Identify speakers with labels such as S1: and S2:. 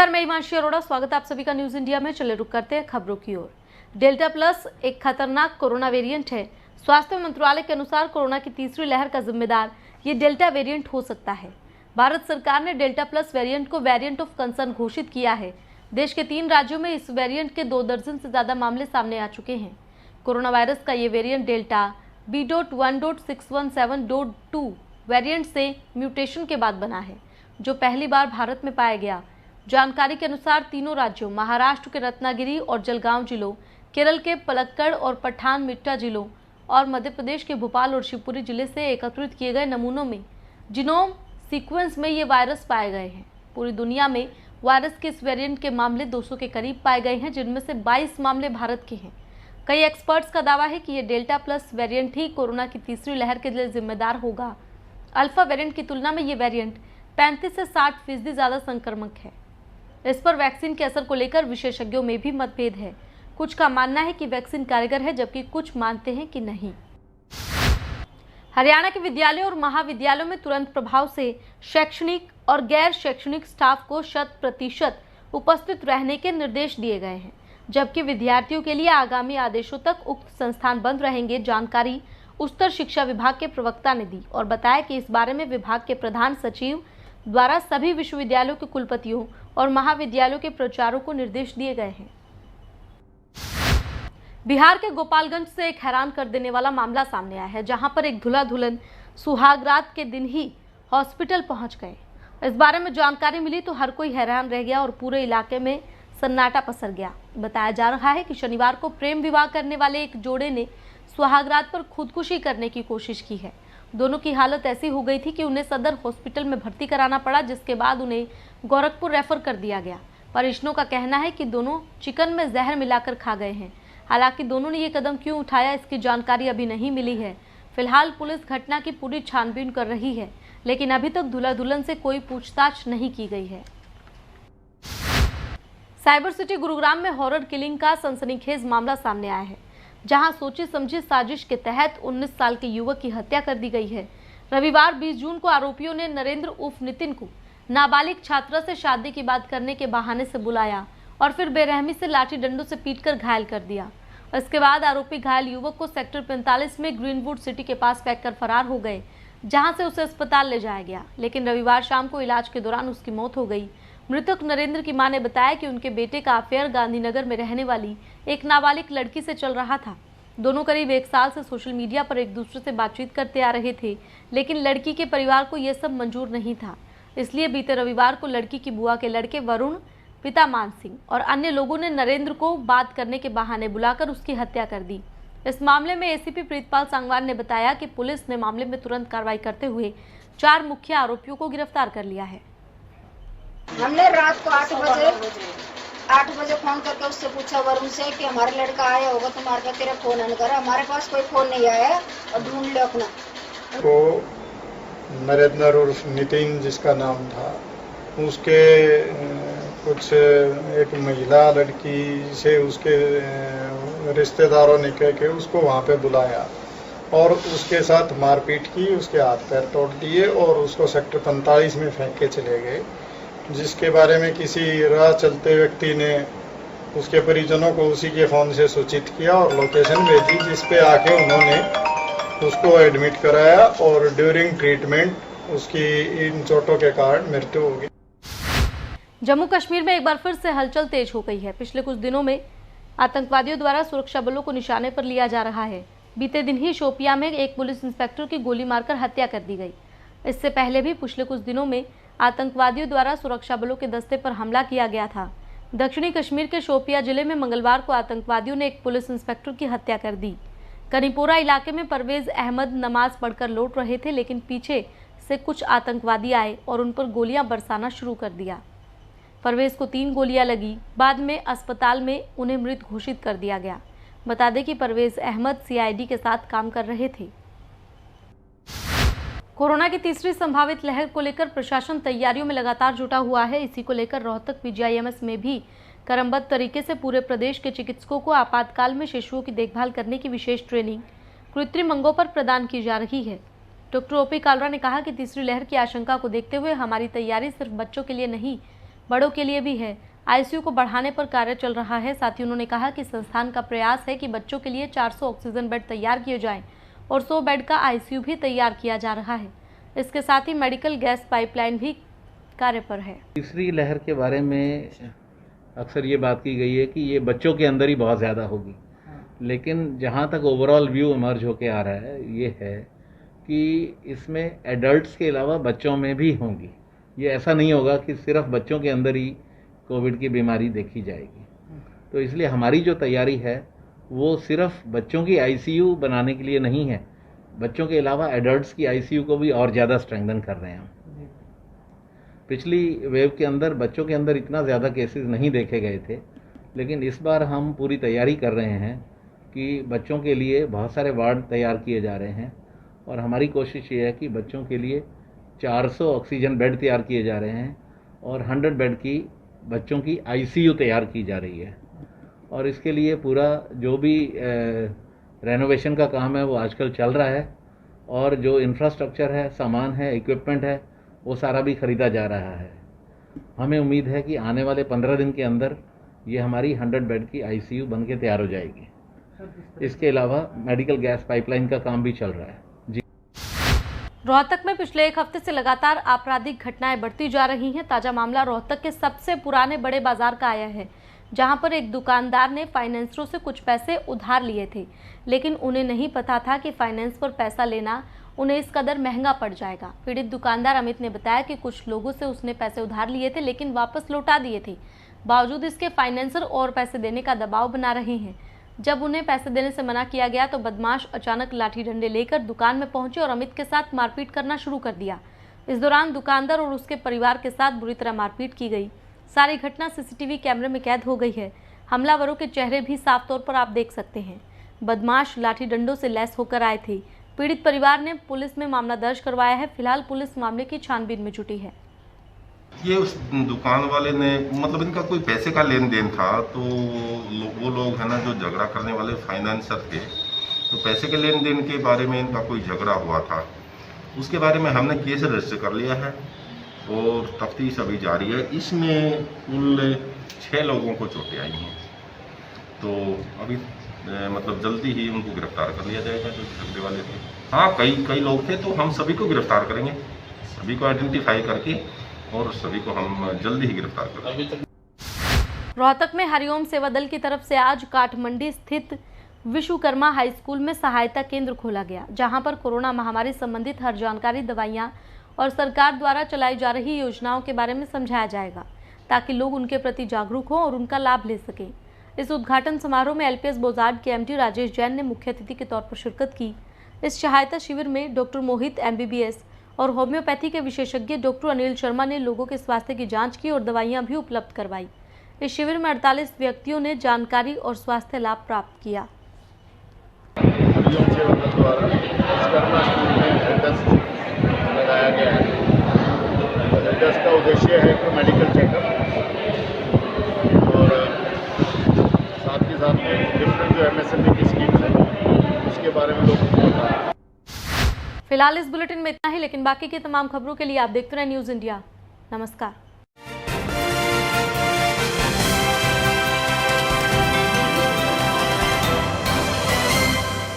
S1: नमस्कार, मैं हिमांशी अरोड़ा। स्वागत है आप सभी का न्यूज इंडिया में। चले रुक करते हैं खबरों की ओर। डेल्टा प्लस एक खतरनाक कोरोना वेरिएंट है। स्वास्थ्य मंत्रालय के अनुसार कोरोना की तीसरी लहर का जिम्मेदार ये डेल्टा वेरिएंट हो सकता है। भारत सरकार ने डेल्टा प्लस वेरिएंट को वेरिएंट ऑफ कंसर्न घोषित किया है। देश के 3 राज्यों में इस वेरिएंट के 2 दर्जन से ज्यादा मामले सामने आ चुके हैं। कोरोना वायरस का ये वेरिएंट डेल्टा B.1.617.2 वेरिएंट से म्यूटेशन के बाद बना है, जो पहली बार भारत में पाया गया। जानकारी के अनुसार तीनों राज्यों महाराष्ट्र के रत्नागिरी और जलगांव जिलों, केरल के पलक्कड़ और पठानमिट्टा जिलों और मध्य प्रदेश के भोपाल और शिवपुरी जिले से एकत्रित किए गए नमूनों में जीनोम सीक्वेंस में ये वायरस पाए गए हैं। पूरी दुनिया में वायरस के इस वेरिएंट के मामले 200 के करीब पाए गए हैं, जिनमें से 22 मामले भारत के हैं। कई एक्सपर्ट्स का दावा है कि ये डेल्टा प्लस वेरिएंट ही कोरोना की तीसरी लहर के लिए जिम्मेदार होगा। अल्फा वेरिएंट की तुलना में ये वेरिएंट 35 से 60% ज्यादा संक्रामक है। इस पर वैक्सीन के असर को लेकर विशेषज्ञों में भी मतभेद है। कुछ का मानना है कि वैक्सीन कारगर है, जबकि कुछ मानते हैं कि नहीं। हरियाणा के विद्यालयों और महाविद्यालयों में तुरंत प्रभाव से शैक्षणिक और गैर शैक्षणिक स्टाफ को 100% उपस्थित रहने के निर्देश दिए गए हैं, जबकि विद्यार्थियों के लिए आगामी आदेशों तक उक्त संस्थान बंद रहेंगे। जानकारी उच्चतर शिक्षा विभाग के प्रवक्ता ने दी और बताया कि इस बारे में विभाग के प्रधान सचिव द्वारा सभी विश्वविद्यालयों के कुलपतियों और महाविद्यालयों के प्राचार्यों को निर्देश दिए गए हैं। बिहार के गोपालगंज से एक हैरान कर देने वाला मामला सामने आया है, जहां पर एक दूल्हा दुल्हन सुहागरात के दिन ही हॉस्पिटल पहुंच गए। इस बारे में जानकारी मिली तो हर कोई हैरान रह गया और पूरे इलाके में सन्नाटा पसर गया। बताया जा रहा है कि शनिवार को प्रेम विवाह करने वाले एक जोड़े ने सुहागरात पर खुदकुशी करने की कोशिश की है। दोनों की हालत ऐसी हो गई थी कि उन्हें सदर हॉस्पिटल में भर्ती कराना पड़ा, जिसके बाद उन्हें गोरखपुर रेफर कर दिया गया। परिजनों का कहना है कि दोनों चिकन में जहर मिलाकर खा गए हैं। हालांकि दोनों ने ये कदम क्यों उठाया, इसकी जानकारी अभी नहीं मिली है। फिलहाल पुलिस घटना की पूरी छानबीन कर रही है, लेकिन अभी तक दूल्हा दुल्हन से कोई पूछताछ नहीं की गई है। साइबर सिटी गुरुग्राम में हॉरर किलिंग का सनसनीखेज मामला सामने आया है, जहां सोची समझी साजिश के तहत 19 साल के युवक की हत्या कर दी गई है। रविवार 20 जून को आरोपियों ने नरेंद्र उर्फ नितिन को नाबालिग छात्रा से शादी की बात करने के बहाने से बुलाया और फिर बेरहमी से लाठी डंडों से पीटकर घायल कर दिया। इसके बाद आरोपी घायल युवक को सेक्टर 45 में ग्रीनवुड सिटी के पास फेंककर फरार हो गए, जहां से उसे अस्पताल ले जाया गया, लेकिन रविवार शाम को इलाज के दौरान उसकी मौत हो गई। मृतक नरेंद्र की मां ने बताया कि उनके बेटे का अफेयर गांधीनगर में रहने वाली एक नाबालिग लड़की से चल रहा था। दोनों करीब 1 साल से सोशल मीडिया पर एक दूसरे से बातचीत करते आ रहे थे, लेकिन लड़की के परिवार को यह सब मंजूर नहीं था। इसलिए बीते रविवार को लड़की की बुआ के लड़के वरुण, पिता मान सिंह और अन्य लोगों ने नरेंद्र को बात करने के बहाने बुलाकर उसकी हत्या कर दी। इस मामले में एसीपी प्रीतपाल सांगवान ने बताया कि पुलिस ने मामले में तुरंत कार्रवाई करते हुए 4 मुख्य आरोपियों को गिरफ्तार कर लिया है।
S2: हमने रात को 8 बजे फोन करके उससे पूछा वरुण से कि हमारा लड़का आया होगा तुम्हारे पास, तेरा फोन ऑन करा। हमारे पास कोई फोन नहीं आया और ढूंढ लो अपना।
S3: तो नरेंद्र उर्फ नितिन जिसका नाम था, उसके कुछ एक महिला लड़की से उसके रिश्तेदारों ने कह के उसको वहाँ पे बुलाया और उसके साथ मारपीट की, उसके हाथ पैर तोड़ दिए और उसको सेक्टर 45 में फेंक के चले गए, जिसके बारे में किसी राह चलते व्यक्ति ने उसके परिजनों को उसी के फ़ोन से सूचित किया और लोकेशन भेजी, जिस पे आके उन्होंने उसको एडमिट कराया और ड्यूरिंग ट्रीटमेंट उसकी इन चोटों के कारण मृत्यु हो गई।
S1: जम्मू कश्मीर में एक बार फिर से हलचल तेज हो गई है। पिछले कुछ दिनों में आतंकवादियों द्वारा सुरक्षा बलों को निशाने पर लिया जा रहा है। बीते दिन ही शोपियां में एक पुलिस इंस्पेक्टर की गोली मारकर हत्या कर दी गई। इससे पहले भी पिछले कुछ दिनों में आतंकवादियों द्वारा सुरक्षा बलों के दस्ते पर हमला किया गया था। दक्षिणी कश्मीर के शोपिया जिले में मंगलवार को आतंकवादियों ने एक पुलिस इंस्पेक्टर की हत्या कर दी। कनीपोरा इलाके में परवेज अहमद नमाज पढ़कर लौट रहे थे, लेकिन पीछे से कुछ आतंकवादी आए और उन पर गोलियां बरसाना शुरू कर दिया। परवेज को 3 गोलियां लगी। बाद में अस्पताल में उन्हें मृत घोषित कर दिया गया। बता दें कि परवेज अहमद सीआईडी के साथ काम कर रहे थे। कोरोना की तीसरी संभावित लहर को लेकर प्रशासन तैयारियों में लगातार जुटा हुआ है। इसी को लेकर रोहतक पीजीआईएमएस में भी क्रमबद्ध तरीके से पूरे प्रदेश के चिकित्सकों को आपातकाल में शिशुओं की देखभाल करने की विशेष ट्रेनिंग कृत्रिम अंगों पर प्रदान की जा रही है। डॉक्टर ओपी कालरा ने कहा कि तीसरी लहर की आशंका को देखते हुए हमारी तैयारी सिर्फ बच्चों के लिए नहीं बड़ों के लिए भी है। आईसीयू को बढ़ाने पर कार्य चल रहा है। साथ ही उन्होंने कहा कि संस्थान का प्रयास है कि बच्चों के लिए 400 ऑक्सीजन बेड तैयार किए जाएं और 100 बेड का आईसीयू भी तैयार किया जा रहा है। इसके साथ ही मेडिकल गैस पाइपलाइन भी कार्य पर है।
S4: तीसरी लहर के बारे में अक्सर ये बात की गई है कि ये बच्चों के अंदर ही बहुत ज़्यादा होगी, लेकिन जहाँ तक ओवरऑल व्यू इमर्ज होके आ रहा है ये है कि इसमें एडल्ट्स के अलावा बच्चों में भी होंगी। ये ऐसा नहीं होगा कि सिर्फ बच्चों के अंदर ही कोविड की बीमारी देखी जाएगी। तो इसलिए हमारी जो तैयारी है वो सिर्फ बच्चों की आईसीयू बनाने के लिए नहीं है, बच्चों के अलावा एडल्ट्स की आईसीयू को भी और ज़्यादा स्ट्रेंथन कर रहे हैं हम। पिछली वेव के अंदर बच्चों के अंदर इतना ज़्यादा केसेस नहीं देखे गए थे, लेकिन इस बार हम पूरी तैयारी कर रहे हैं कि बच्चों के लिए बहुत सारे वार्ड तैयार किए जा रहे हैं और हमारी कोशिश ये है कि बच्चों के लिए 400 ऑक्सीजन बेड तैयार किए जा रहे हैं और 100 बेड की बच्चों की आईसीयू तैयार की जा रही है। और इसके लिए पूरा जो भी रेनोवेशन का काम है वो आजकल चल रहा है और जो इंफ्रास्ट्रक्चर है, सामान है, इक्विपमेंट है, वो सारा भी ख़रीदा जा रहा है। हमें उम्मीद है कि आने वाले 15 दिन के अंदर ये हमारी 100 बेड की आईसीयू बन के तैयार हो जाएगी। इसके अलावा मेडिकल गैस पाइपलाइन का काम भी चल रहा है। जी।
S1: रोहतक में पिछले एक हफ्ते से लगातार आपराधिक घटनाएं बढ़ती जा रही हैं। ताजा मामला रोहतक के सबसे पुराने बड़े बाजार का आया है, जहां पर एक दुकानदार ने फाइनेंसरों से कुछ पैसे उधार लिए थे, लेकिन उन्हें नहीं पता था कि फाइनेंस पर पैसा लेना उन्हें इस कदर महंगा पड़ जाएगा। पीड़ित दुकानदार अमित ने बताया कि कुछ लोगों से उसने पैसे उधार लिए थे, लेकिन वापस लौटा दिए थे। बावजूद इसके फाइनेंसर और पैसे देने का दबाव बना रहे हैं। जब उन्हें पैसे देने से मना किया गया तो बदमाश अचानक लाठी डंडे लेकर दुकान में पहुंचे और अमित के साथ मारपीट करना शुरू कर दिया। इस दौरान दुकानदार और उसके परिवार के साथ बुरी तरह मारपीट की गई। सारी घटना सीसीटीवी कैमरे में कैद हो गई है। हमलावरों के चेहरे भी साफ तौर पर आप देख सकते हैं। बदमाश लाठी डंडों से लैस होकर आए थे। पीड़ित परिवार ने पुलिस में मामला दर्ज करवाया है। फिलहाल पुलिस मामले की छानबीन में जुटी है।
S5: ये उस दुकान वाले ने मतलब इनका कोई पैसे का लेन देन था, तो वो लोग है ना जो झगड़ा करने वाले फाइनेंसर थे, तो पैसे के लेन देन के बारे में इनका कोई झगड़ा हुआ था। उसके बारे में हमने केस रजिस्टर कर लिया है और तफ्तीश अभी जारी है। इसमें कुल 6 लोगों को चोटें आई हैं, तो अभी मतलब जल्दी ही उनको गिरफ्तार कर लिया जाएगा जो झगड़े वाले थे। हाँ, कई लोग थे, तो हम सभी को गिरफ्तार करेंगे, सभी को आइडेंटिफाई करके और सभी को हम जल्दी ही गिरफ्तार करेंगे।
S1: रोहतक में हरिओम सेवा दल की तरफ से आज काठमंडी स्थित विश्वकर्मा हाई स्कूल में सहायता केंद्र खोला गया, जहां पर कोरोना महामारी संबंधित हर जानकारी, दवाइयां और सरकार द्वारा चलाई जा रही योजनाओं के बारे में समझाया जाएगा, ताकि लोग उनके प्रति जागरूक हों और उनका लाभ ले सकें। इस उद्घाटन समारोह में एलपीएस बोजार्ड के एमडी राजेश जैन ने मुख्य अतिथि के तौर पर शिरकत की। इस सहायता शिविर में डॉक्टर मोहित एमबीबीएस और होम्योपैथी के विशेषज्ञ डॉक्टर अनिल शर्मा ने लोगों के स्वास्थ्य की जांच की और दवाइयां भी उपलब्ध करवाई। इस शिविर में 48 व्यक्तियों ने जानकारी और स्वास्थ्य लाभ प्राप्त किया।
S6: हरिओम सेवा दल द्वारा विश्वकर्मा स्कूल में हेल्थ डेस्क लगाया गया है। हेल्थ डेस्क का उद्देश्य है कि मेडिकल चेकअप और साथ ही साथ में डिफरेंट जो एमएसएमई की स्कीम्स हैं उसके बारे में लोगों को बताएं।
S1: फिलहाल इस बुलेटिन में इतना ही, लेकिन बाकी की तमाम खबरों के लिए आप देखते रहें न्यूज़ इंडिया। नमस्कार।